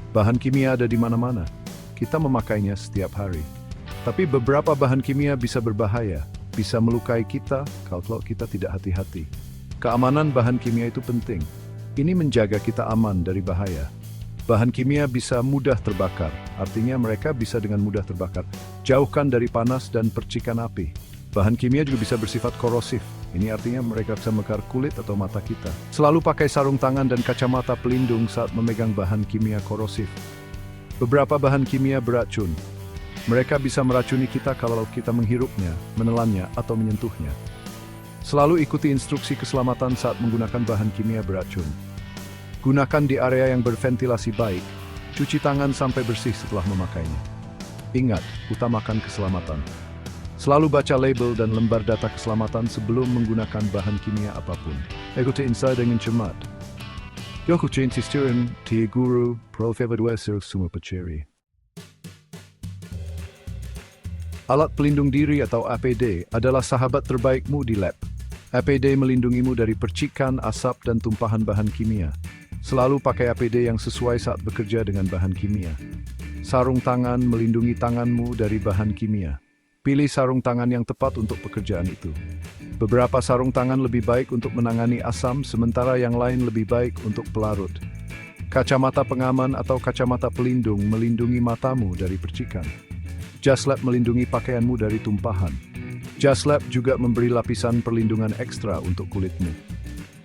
Bahan kimia ada di mana-mana. Kita memakainya setiap hari. Tapi beberapa bahan kimia bisa berbahaya, bisa melukai kita kalau kita tidak hati-hati. Keamanan bahan kimia itu penting. Ini menjaga kita aman dari bahaya. Bahan kimia bisa mudah terbakar, artinya mereka bisa dengan mudah terbakar. Jauhkan dari panas dan percikan api. Bahan kimia juga bisa bersifat korosif. Ini artinya mereka bisa membakar kulit atau mata kita. Selalu pakai sarung tangan dan kacamata pelindung saat memegang bahan kimia korosif. Beberapa bahan kimia beracun. Mereka bisa meracuni kita kalau kita menghirupnya, menelannya, atau menyentuhnya. Selalu ikuti instruksi keselamatan saat menggunakan bahan kimia beracun. Gunakan di area yang berventilasi baik. Cuci tangan sampai bersih setelah memakainya. Ingat, utamakan keselamatan. Selalu baca label dan lembar data keselamatan sebelum menggunakan bahan kimia apapun. Ikuti insight dengan cermat. Yokuchi insistirin, Tia Guru, Profevadwesir semua peceri. Alat pelindung diri atau APD adalah sahabat terbaikmu di lab. APD melindungimu dari percikan, asap, dan tumpahan bahan kimia. Selalu pakai APD yang sesuai saat bekerja dengan bahan kimia. Sarung tangan melindungi tanganmu dari bahan kimia. Pilih sarung tangan yang tepat untuk pekerjaan itu. Beberapa sarung tangan lebih baik untuk menangani asam, sementara yang lain lebih baik untuk pelarut. Kacamata pengaman atau kacamata pelindung melindungi matamu dari percikan. Jas lab melindungi pakaianmu dari tumpahan. Jas lab juga memberi lapisan perlindungan ekstra untuk kulitmu.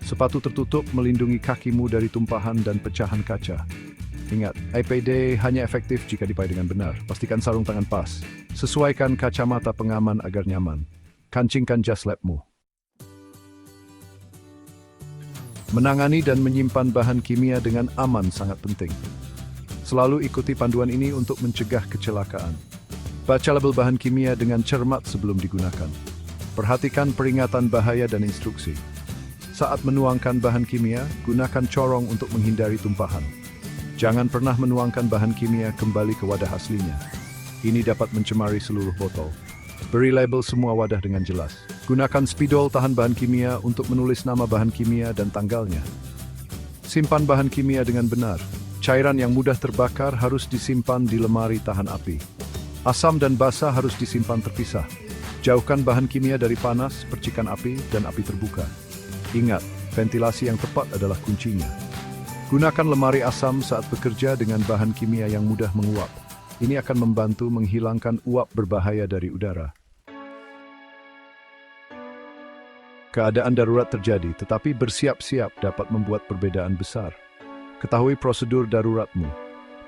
Sepatu tertutup melindungi kakimu dari tumpahan dan pecahan kaca. Ingat, APD hanya efektif jika dipakai dengan benar. Pastikan sarung tangan pas. Sesuaikan kacamata pengaman agar nyaman. Kancingkan jas labmu. Menangani dan menyimpan bahan kimia dengan aman sangat penting. Selalu ikuti panduan ini untuk mencegah kecelakaan. Baca label bahan kimia dengan cermat sebelum digunakan. Perhatikan peringatan bahaya dan instruksi. Saat menuangkan bahan kimia, gunakan corong untuk menghindari tumpahan. Jangan pernah menuangkan bahan kimia kembali ke wadah aslinya. Ini dapat mencemari seluruh botol. Beri label semua wadah dengan jelas. Gunakan spidol tahan bahan kimia untuk menulis nama bahan kimia dan tanggalnya. Simpan bahan kimia dengan benar. Cairan yang mudah terbakar harus disimpan di lemari tahan api. Asam dan basa harus disimpan terpisah. Jauhkan bahan kimia dari panas, percikan api, dan api terbuka. Ingat, ventilasi yang tepat adalah kuncinya. Gunakan lemari asam saat bekerja dengan bahan kimia yang mudah menguap. Ini akan membantu menghilangkan uap berbahaya dari udara. Keadaan darurat terjadi, tetapi bersiap-siap dapat membuat perbedaan besar. Ketahui prosedur daruratmu.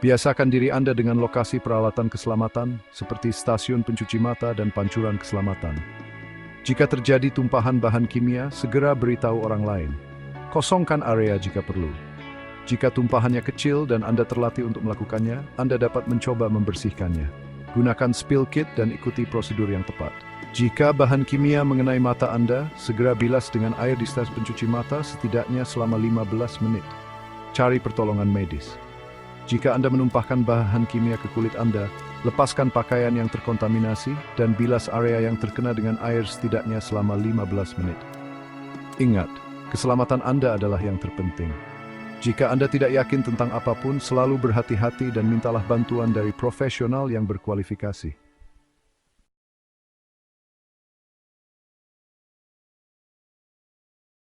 Biasakan diri Anda dengan lokasi peralatan keselamatan, seperti stasiun pencuci mata dan pancuran keselamatan. Jika terjadi tumpahan bahan kimia, segera beritahu orang lain. Kosongkan area jika perlu. Jika tumpahannya kecil dan Anda terlatih untuk melakukannya, Anda dapat mencoba membersihkannya. Gunakan spill kit dan ikuti prosedur yang tepat. Jika bahan kimia mengenai mata Anda, segera bilas dengan air di stasiun pencuci mata setidaknya selama 15 menit. Cari pertolongan medis. Jika Anda menumpahkan bahan kimia ke kulit Anda, lepaskan pakaian yang terkontaminasi dan bilas area yang terkena dengan air setidaknya selama 15 menit. Ingat, keselamatan Anda adalah yang terpenting. Jika Anda tidak yakin tentang apapun, selalu berhati-hati dan mintalah bantuan dari profesional yang berkualifikasi.